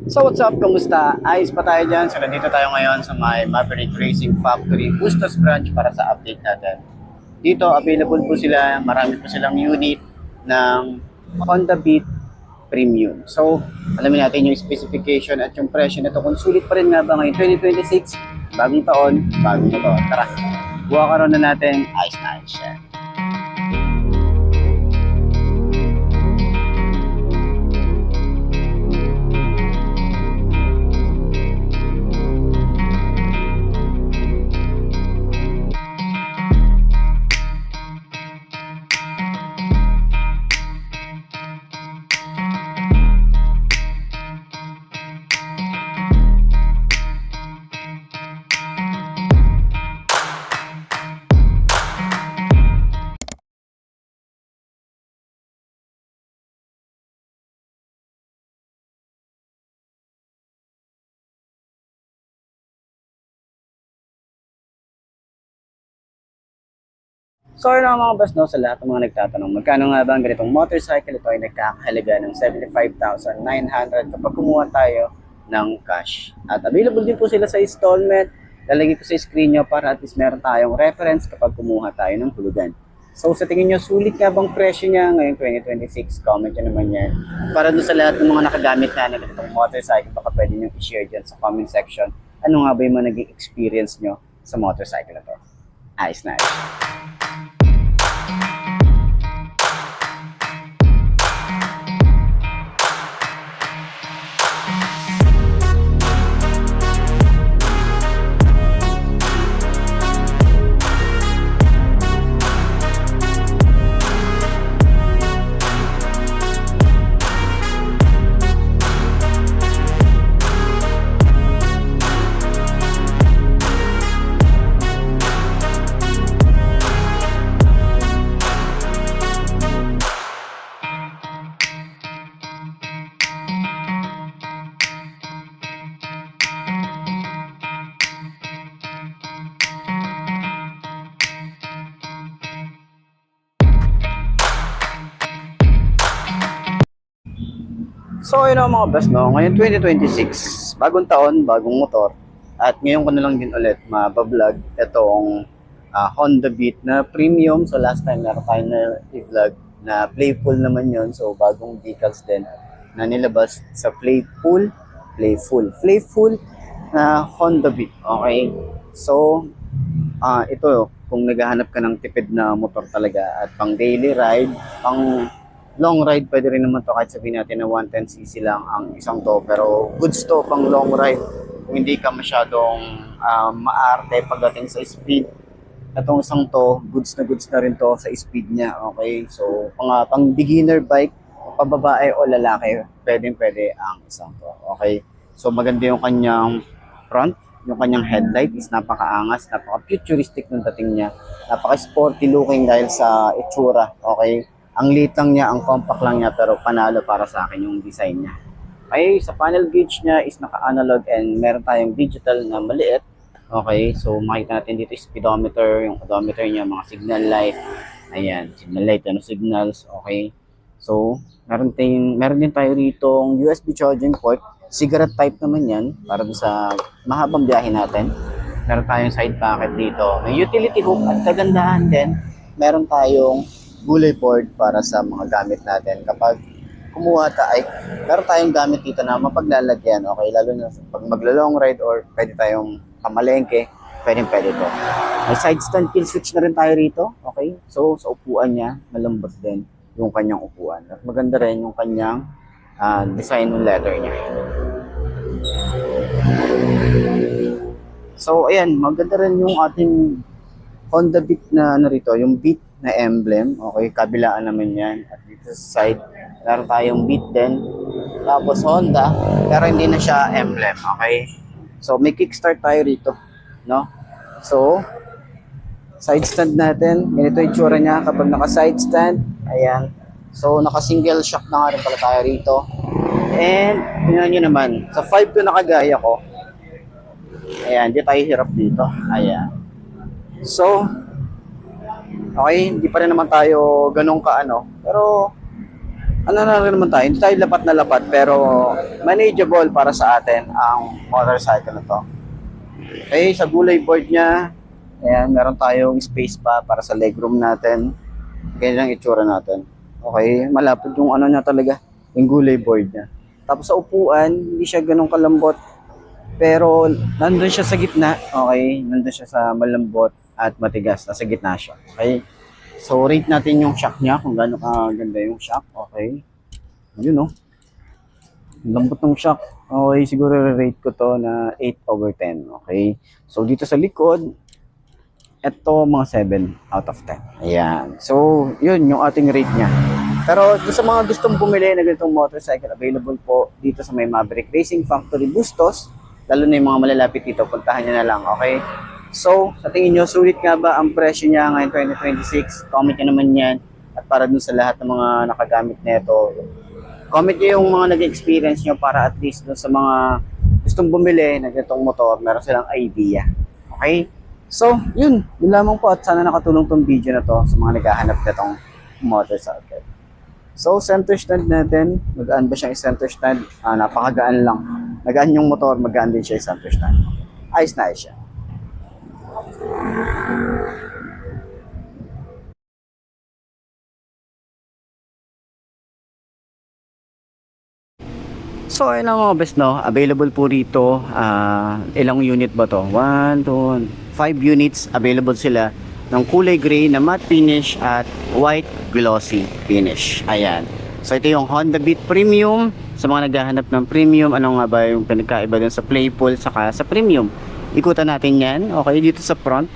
So what's up? Kamusta? Ayos pa tayo dyan. So nandito tayo ngayon sa my Maverick Racing Factory Bustos branch para sa update natin. Dito available po sila, marami po silang unit ng Honda Beat Premium. So alamin natin yung specification at yung presyo nito. Kung sulit pa rin nga ba ngayon 2026, bagong taon, bagong motor. Tara, buha ka ron na natin. Ayos na ayos yan. So yun mga boss, no, sa lahat ng mga nagtatanong, magkano nga ba ang ganitong motorcycle? Ito ay nagkakahalaga ng 75,900 kapag kumuha tayo ng cash. At available din po sila sa installment. Lalagay ko sa screen nyo para at least meron tayong reference kapag kumuha tayo ng hulugan. So sa tingin nyo, sulit nga bang presyo niya ngayon 2026? Comment nyo naman yan. Para doon sa lahat ng mga nakagamit na ganitong motorcycle, baka pwede nyo i-share dyan sa comment section. Ano nga ba yung mga naging experience nyo sa motorcycle na to? Ayos na ayos. So ayun mga boss, no, ngayon 2026, bagong taon, bagong motor. At ngayon ko na lang din ulit mabablog itong Honda Beat na premium. So last time meron tayo na i-vlog na playful naman yon. So bagong decals din na nilabas sa playful na Honda Beat. Okay, so ito kung naghahanap ka ng tipid na motor talaga at pang daily ride, pang long ride, pwede rin naman to kahit sabihin natin na 110cc lang ang isang to, pero goods to pang long ride kung hindi ka masyadong maarte pagdating sa speed. Itong isang to, goods na rin to sa speed niya. Okay, so pang beginner bike, pababae o lalaki, pwede ang isang to. Okay, so maganda yung kanyang front, yung kanyang headlight is napakaangas, napaka-futuristic ng dating niya, napaka-sporty looking dahil sa itsura. Okay, ang liit lang niya, ang compact lang niya, pero panalo para sa akin yung design niya. Okay, sa panel gauge niya is naka-analog and meron tayong digital na maliit. Okay, so makita natin dito speedometer, yung odometer niya, mga signal light. Ayan, signal light, signals. Okay, so meron din tayo rito USB charging port. Cigarette type naman yan, para sa mahabang biyahe natin. Meron tayong side pocket dito. May utility hook at kagandahan din, meron tayong gulay board para sa mga gamit natin. Kapag kumuha tayo, meron tayong gamit dito na mapaglalagyan. Okay, lalo na pag magla-long ride or pwede tayong kamalengke, pwede to. May side stand kill switch na rin tayo rito. Okay, so sa upuan niya, malambot din yung kanyang upuan. At maganda rin yung kanyang design ng leather niya. So ayan, maganda rin yung ating Honda Beat na narito, yung Beat na emblem. Okay, kabilaan naman yan. At dito sa side, meron tayong Beat din. Tapos Honda, pero hindi na siya emblem. Okay, so may kickstart tayo rito, no? So side stand natin, ganito yung tsura niya kapag naka side stand. Ayan, so naka single shock na nga rin pala tayo rito. And tingnan nyo naman, sa 5.2 nakagaya ko, ayan, di tayo hirap dito. Ayan, so okay, hindi pa rin naman tayo ganun kaano, pero ano na rin naman tayo, hindi tayo lapat na lapat, pero manageable para sa atin ang motorcycle na to. Okay, sa gulay board niya, ayan, meron tayong space pa para sa legroom natin. Ganyan ang itsura natin. Okay, malapit yung ano niya talaga, yung gulay board niya. Tapos sa upuan, hindi siya ganun kalambot. Pero nandun siya sa gitna. Okay, nandun siya sa malambot at matigas. Nasa gitna siya. Okay. So rate natin yung shock niya kung gaano kaganda yung shock. Okay. Yun oh. Lambot ng shock. Okay, siguro rate ko to na 8/10. Okay. So dito sa likod, ito mga 7 out of 10. Ayan. So, yun yung ating rate niya. Pero sa mga gustong bumili na ganitong motorcycle, available po dito sa may Maverick Racing Factory Bustos. Lalo na yung mga malalapit dito, puntahan nyo na lang, okay? So, sa tingin nyo, sulit nga ba ang presyo niya ngayon 2026? Comment nyo naman yan. At para dun sa lahat ng mga nakagamit nito, comment nyo yung mga nag-experience nyo para at least dun sa mga gustong bumili na ganitong motor, meron silang idea. Okay? So, yun lamang po at sana nakatulong tong video na to sa mga naghahanap na tong motorcycle. So, center stand natin, magaan ba siyang center stand? Napakagaan lang. Magaan yung motor, magaan din siya center stand. Ayos na ayos siya. So, ayun lang mga best, no? Available po rito. Ilang unit ba to? 1, 2, 5 units. Available sila ng kulay gray na matte finish at white glossy finish. Ayan. So, ito yung Honda Beat Premium. Sa mga naghahanap ng premium, ano nga ba yung pinagkaiba dun sa Playful saka sa premium? Ikutan natin yan. Okay, dito sa front,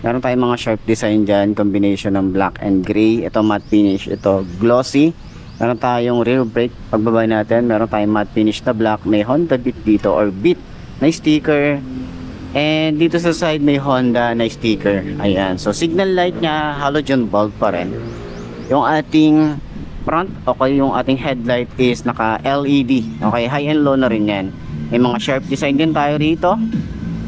meron tayong mga sharp design dyan. Combination ng black and gray. Ito matte finish. Ito glossy. Meron tayong rear brake, pagbaba natin, meron tayong matte finish na black, may Honda Beat dito or Beat na sticker. And dito sa side may Honda na sticker. Ayan, so signal light niya, halogen bulb pa rin. Yung ating front, okay, yung ating headlight is naka LED. Okay, high and low na rin yan. May mga sharp design din tayo rito.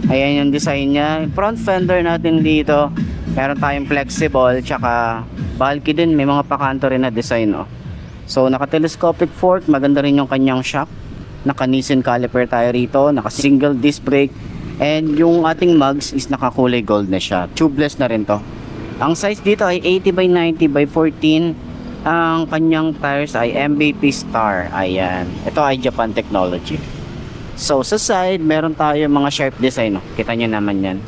Ayan yung design niya. Front fender natin dito, meron tayong flexible, tsaka bulky din, may mga pakanto rin na design, oh. So, naka-telescopic fork, maganda rin yung kanyang shock. Naka-Nissin caliper tayo rito, naka-single disc brake. And yung ating mugs is naka-kulay gold na siya. Tubeless na rin to. Ang size dito ay 80 by 90 by 14. Ang kanyang tires ay MVP Star. Ayan. Ito ay Japan technology. So, sa side, meron tayo mga sharp design. No? Kita nyo naman yan.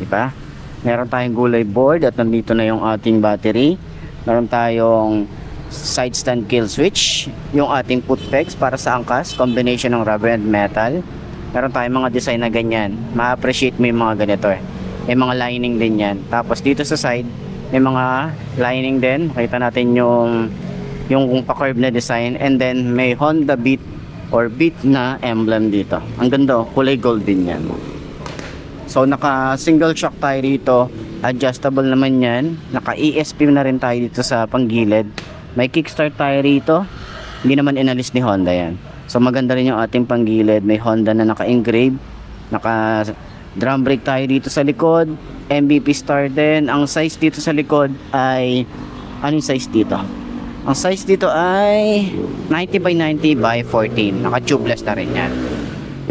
Diba? Meron tayong gulay board at nandito na yung ating battery. Meron tayong side stand kill switch, yung ating put pegs para sa angkas, combination ng rubber and metal. Meron tayong mga design na ganyan, ma-appreciate mo yung mga ganito eh. May mga lining din yan. Tapos dito sa side may mga lining din, makita natin yung pa-curve na design. And then may Honda Beat or Beat na emblem dito. Ang ganda, kulay gold din yan. So naka single shock tayo rito, adjustable naman yan. Naka ESP na rin tayo dito sa panggilid. May kickstart tayo rito. Hindi naman inalis ni Honda yan. So maganda rin yung ating panggilid. May Honda na naka-engrave. Naka drum brake tayo dito sa likod. MVP Star din. Ang size dito sa likod ay, ano yung size dito? Ang size dito ay 90 by 90 by 14. Naka-tubeless na rin yan.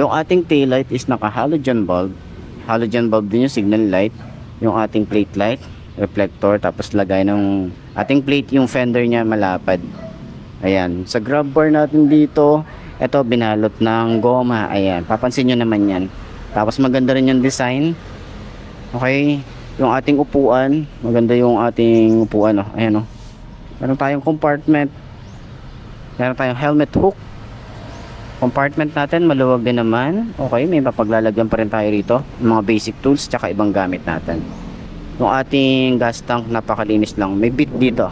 Yung ating taillight is naka-halogen bulb. Halogen bulb din yung signal light. Yung ating plate light, reflector, tapos lagay ng ating plate, yung fender niya malapad. Ayan, sa grab bar natin dito, ito binalot ng goma. Ayan, papansin nyo naman yan. Tapos maganda rin yung design. Okay, yung ating upuan, maganda yung ating upuan, oh. Ayan, oh. Meron tayong compartment. Meron tayong helmet hook. Compartment natin maluwag din naman. Okay, may mapaglalagyan pa rin tayo rito, mga basic tools tsaka ibang gamit natin. Yung ating gas tank, napakalinis lang. May bit dito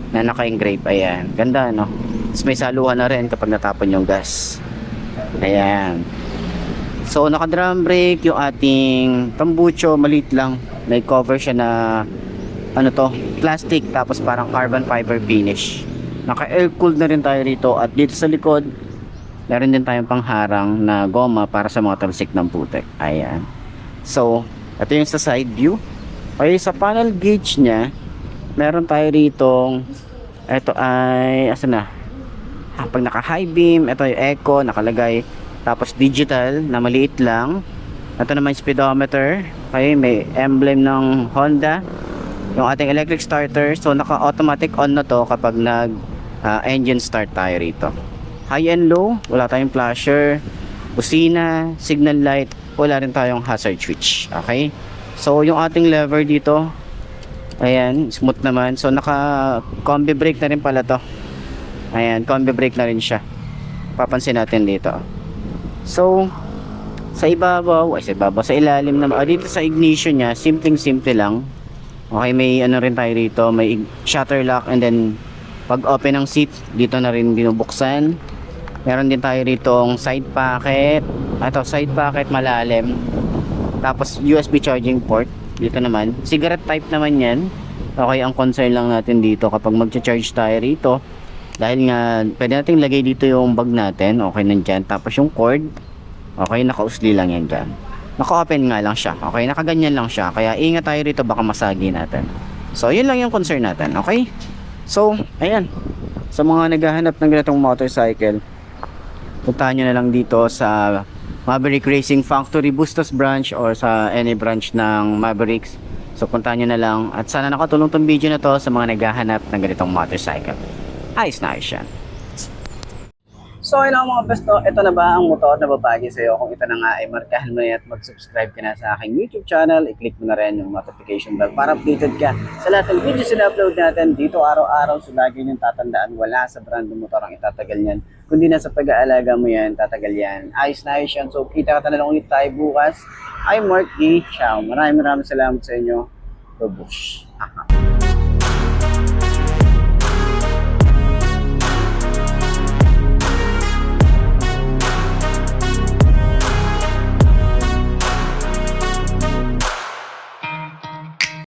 na naka-engrave. Ayan, ganda, no? Tapos may saluhan na rin kapag natapon yung gas. Ayan. So naka-drum brake yung ating tambucho, maliit lang. May cover siya na ano to, plastic, tapos parang carbon fiber finish. Naka-air cooled na rin tayo rito. At dito sa likod, meron din tayong pangharang na goma para sa mga talsik ng putek. Ayan. So, ito yung sa side view. Okay, sa panel gauge niya, meron tayo rito, ito ay, asa na? pag naka high beam, ito yung eco, nakalagay. Tapos digital, na maliit lang. Ito naman yung speedometer. Okay, may emblem ng Honda. Yung ating electric starter. So, naka-automatic on na to kapag engine start tayo rito. High and low, wala tayong flasher. Busina, signal light, wala rin tayong hazard switch. Okay? So, yung ating lever dito, ayan, smooth naman. So, naka-combi brake na rin pala to. Ayan, combi brake na rin siya. Papansin natin dito. So, sa ibabaw, sa ilalim naman. Dito sa ignition niya, simpleng-simple lang. Okay, may ano rin tayo rito, may shutter lock, and then pag open ng seat, dito na rin binubuksan. Meron din tayo rito side pocket. Ito, side pocket malalim. Tapos USB charging port. Dito naman, cigarette type naman yan. Okay, ang concern lang natin dito kapag magcha-charge tayo rito, dahil nga pwede natin lagay dito yung bag natin. Okay, nandyan. Tapos yung cord, okay, naka-usli lang yan dyan. Naka-open nga lang siya. Okay, nakaganyan lang siya. Kaya ingat tayo rito, baka masagi natin. So, yun lang yung concern natin. Okay? So, ayan. Sa mga naghahanap ng ganitong motorcycle, puntahan nyo na lang dito sa Maverick Racing Factory Bustos branch or sa any branch ng Mavericks. So, puntahan nyo na lang. At sana nakatulong tong video na to sa mga naghahanap ng ganitong motorcycle. Ayos na ayos yan. So ayun lang mga pesto, ito na ba ang motor na babagi sa iyo? Kung ito na nga ay markahan mo na at mag-subscribe ka na sa aking YouTube channel, i-click mo na rin yung notification bell para updated ka sa lahat ng videos na upload natin dito araw-araw. So lagi niyong tatandaan, wala sa brand ng motor ang itatagal niyan, kundi na sa pag-aalaga mo yan, tatagal yan. Ayos na ayos yan. So kita ka na lang ulit tayo bukas. I'm Mark D. Ciao. Maraming salamat sa inyo. Babush.